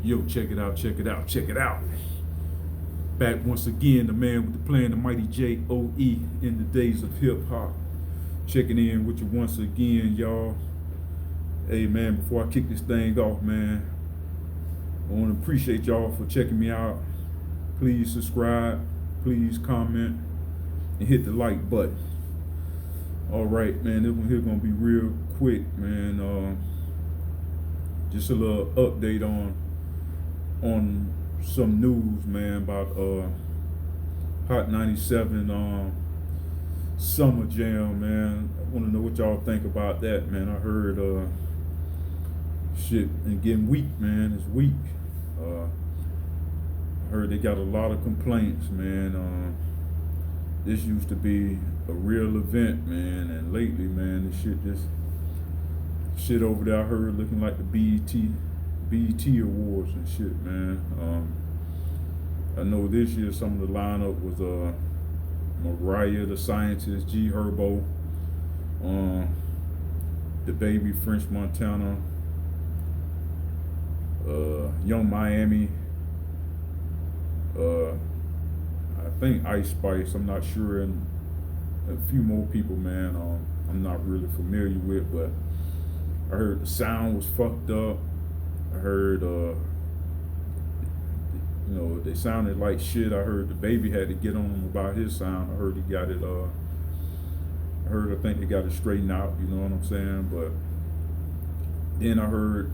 Yo, check it out, check it out, check it out. Back once again, the man with the plan, the mighty J.O.E. in the days of hip hop. Checking in with you once again, y'all. Hey, man, before I kick this thing off, man, I want to appreciate y'all for checking me out. Please subscribe, please comment, and hit the like button. All right, man, this one here gonna be real quick, man. Just a little update on some news, man, about Hot 97 Summer Jam, man. I want to know what y'all think about that, man. I heard shit and getting weak, man. It's weak. I heard they got a lot of complaints, man. This used to be a real event, man, and lately, man, this shit over there I heard looking like the BET Awards and shit, man. I know this year some of the lineup was Mariah the Scientist, G Herbo, the Baby, French Montana, Young Miami, I think Ice Spice, I'm not sure, and a few more people, man, I'm not really familiar with, but I heard the sound was fucked up. I heard, they sounded like shit. I heard the Baby had to get on him about his sound. I heard he got it, I think they got it straightened out, you know what I'm saying? But then I heard,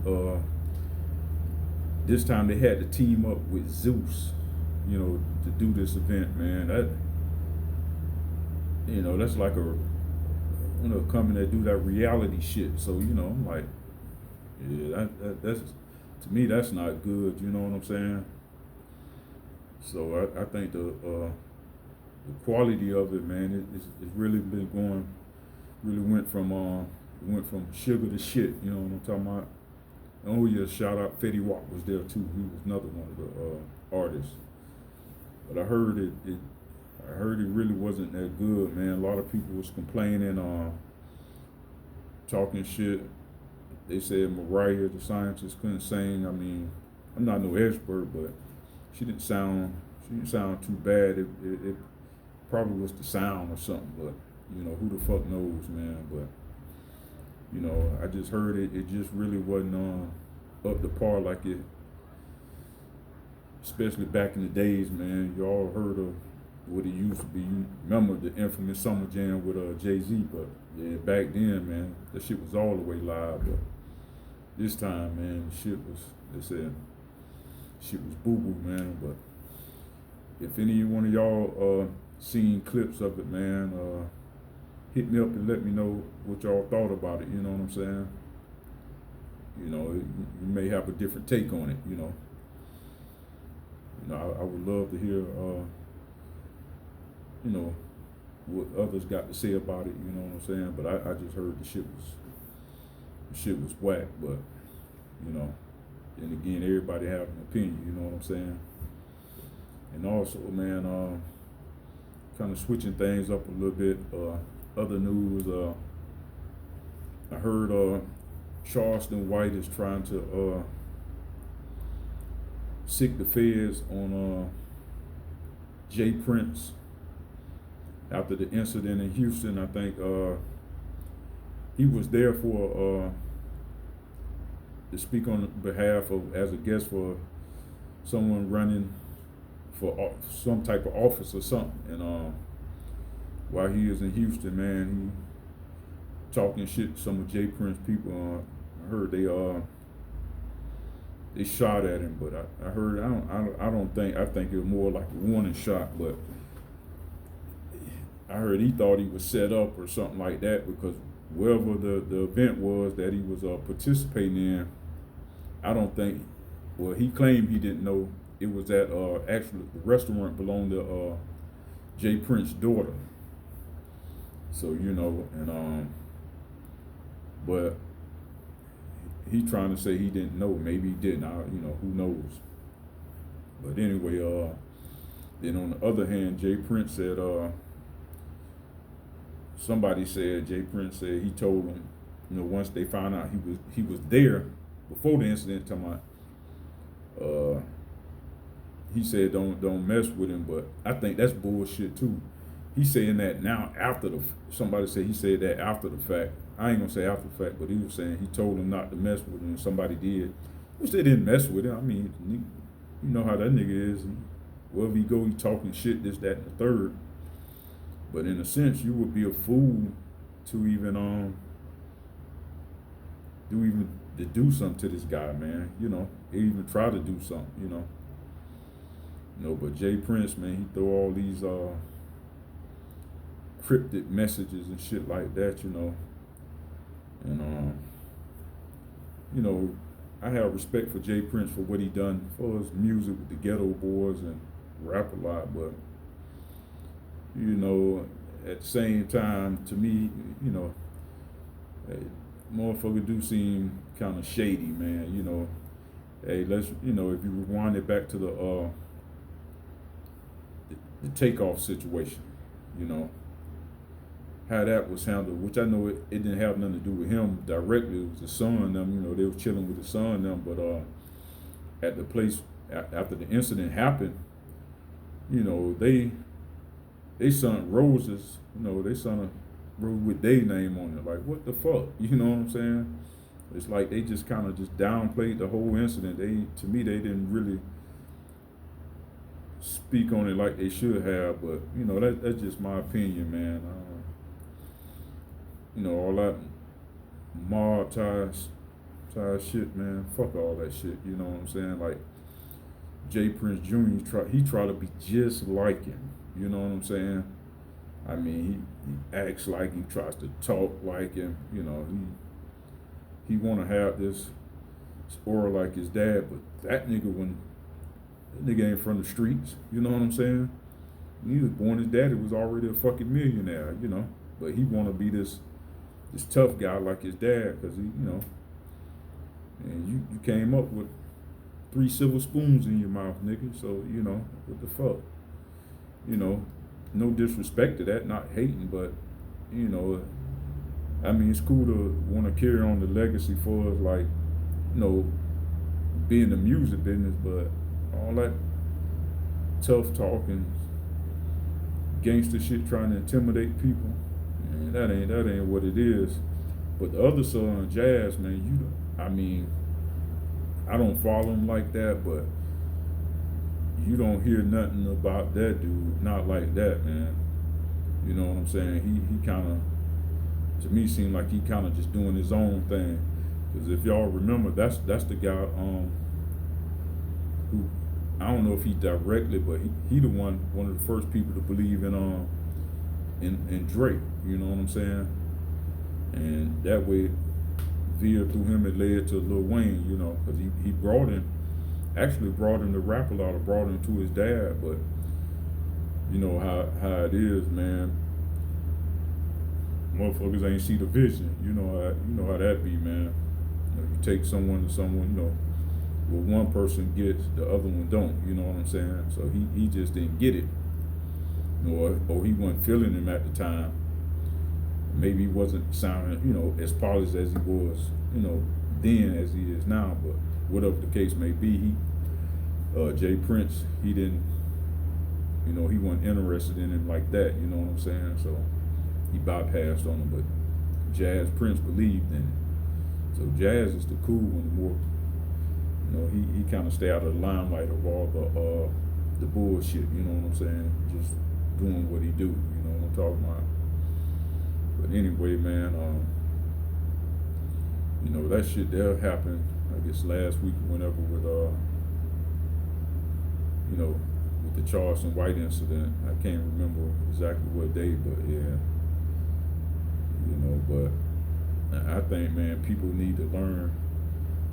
this time they had to team up with Zeus, to do this event, man. That's like a company that do that reality shit. So, I'm like, yeah, that's, to me, that's not good, you know what I'm saying? So I think the quality of it, man, it's really been going, really went from sugar to shit, you know what I'm talking about? Oh yeah, shout out Fetty Wap was there too. He was another one of the artists. But I heard it really wasn't that good, man. A lot of people was complaining, talking shit. They said Mariah the Scientist couldn't sing. I mean, I'm not no expert, but she didn't sound too bad. It probably was the sound or something, but who the fuck knows, man. But I just heard it just really wasn't up to par like it, especially back in the days, man. You all heard of what it used to be. You remember the infamous Summer Jam with Jay-Z, but yeah, back then, man, that shit was all the way live. But this time, man, they said shit was boo-boo, man. But if any one of y'all seen clips of it, man, hit me up and let me know what y'all thought about it, you know what I'm saying? You may have a different take on it, I would love to hear, what others got to say about it, you know what I'm saying? But I just heard the shit was whack, but, then again, everybody have an opinion, you know what I'm saying? And also, man, kind of switching things up a little bit, other news, I heard Charleston White is trying to sick the feds on Jay Prince after the incident in Houston. I think he was there for to speak on behalf of, as a guest for someone running for some type of office or something, and while he is in Houston, man, he talking shit to some of Jay Prince people. I heard they shot at him, but I think it was more like a warning shot, but I heard he thought he was set up or something like that, because wherever the event was that he was participating in, I don't think, well, he claimed he didn't know it was at actually the restaurant belonged to Jay Prince's daughter. So, and but he trying to say he didn't know. Maybe he didn't. Who knows? But anyway, then on the other hand, Jay Prince said, somebody said Jay Prince said he told him, once they found out he was there before the incident, talking about Uh, he said don't mess with him, but I think that's bullshit too. He's saying that now after somebody said he said that after the fact. I ain't gonna say after the fact, but he was saying he told him not to mess with him, and somebody did, which they didn't mess with him. I mean, you know how that nigga is. Wherever he go, he talking shit, this, that, and the third. But in a sense, you would be a fool to even to do something to this guy, man. You know, even try to do something. But Jay Prince, man, he throw all these cryptic messages and shit like that. And I have respect for Jay Prince for what he done for his music with the Ghetto Boys and rap a lot, but at the same time, to me, motherfucker do seem kind of shady, man. Hey, let's, if you rewind it back to the takeoff situation, how that was handled, which I know it didn't have nothing to do with him directly. It was the son and them, they was chilling with the son and them, but at the place after the incident happened, they sent roses, they sent a rose with their name on it. Like, what the fuck? You know what I'm saying? It's like they just kind of just downplayed the whole incident. To me, they didn't really speak on it like they should have, but that's just my opinion, man. All that mob ties shit, man. Fuck all that shit. You know what I'm saying? Like Jay Prince Jr. He tried to be just like him. You know what I'm saying? I mean, he acts like he tries to talk like him. He want to have this aura like his dad, but that nigga ain't from the streets. You know what I'm saying? When he was born, his daddy was already a fucking millionaire. But he want to be this tough guy like his dad, because and you came up with 3 silver spoons in your mouth, nigga. So what the fuck? No disrespect to that, not hating, but I mean, it's cool to want to carry on the legacy for us, like being the music business, but all that tough talking, gangster shit, trying to intimidate people. Man, that ain't what it is. But the other son, Jazz, man, I don't follow him like that, but you don't hear nothing about that dude, not like that, man. You know what I'm saying? He kind of, to me, seemed like he kind of just doing his own thing. Because if y'all remember, that's the guy who, I don't know if he directly, but he the one of the first people to believe in Drake. You know what I'm saying? And that way, via through him, it led to Lil Wayne. Because he brought him to rap a lot, or brought him to his dad. But how it is, man. Motherfuckers ain't see the vision. You know how that be, man. You take someone to someone, what one person gets, the other one don't. You know what I'm saying? So he just didn't get it, or he wasn't feeling him at the time. Maybe he wasn't sounding, as polished as he was, then as he is now. But whatever the case may be, Jay Prince, he didn't, he wasn't interested in him like that. You know what I'm saying? So he bypassed on him. But Jazz Prince believed in it. So Jazz is the cool one, more. He kind of stay out of the limelight of all the bullshit. You know what I'm saying? Just doing what he do. You know what I'm talking about? But anyway, man, that shit there happened, I guess last week, whenever with with the Charleston White incident. I can't remember exactly what day, but yeah, but I think, man, people need to learn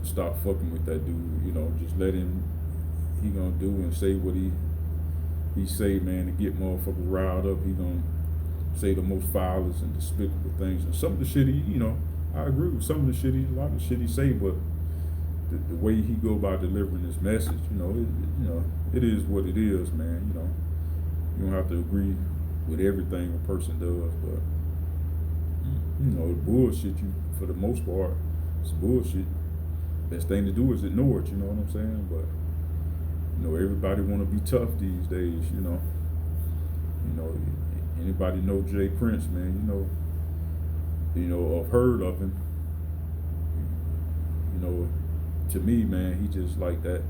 to stop fucking with that dude. Just let him. He gonna do and say what he say, man, to get motherfuckers riled up. He gonna say the most foulest and despicable things, and some of the shit I agree with some of the shit a lot of the shit he say, but the way he go about delivering his message, it is what it is, man. You don't have to agree with everything a person does, but the bullshit, for the most part, it's bullshit. Best thing to do is ignore it. You know what I'm saying? But You know, everybody want to be tough these days. You know, anybody know Jay Prince, man? I've heard of him. You know, to me, man, he just like that.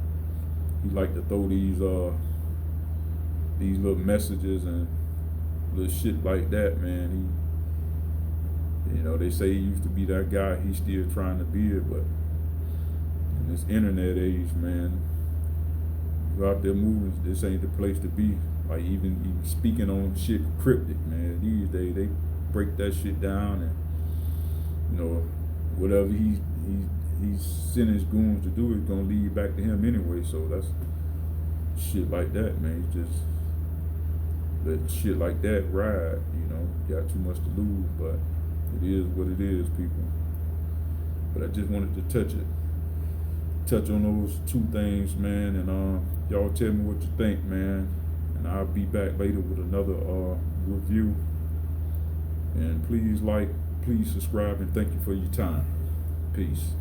He like to throw these little messages and little shit like that, man. They say he used to be that guy. He's still trying to be it, but in this internet age, man, you out there moving, this ain't the place to be. Like even speaking on shit cryptic, man. These days they break that shit down, and whatever he's sending his goons to do is gonna lead back to him anyway. So that's shit like that, man. You just let shit like that ride. Got too much to lose, but it is what it is, people. But I just wanted to touch on those two things, man, and y'all tell me what you think, man, and I'll be back later with another review. And please subscribe, and thank you for your time. Peace.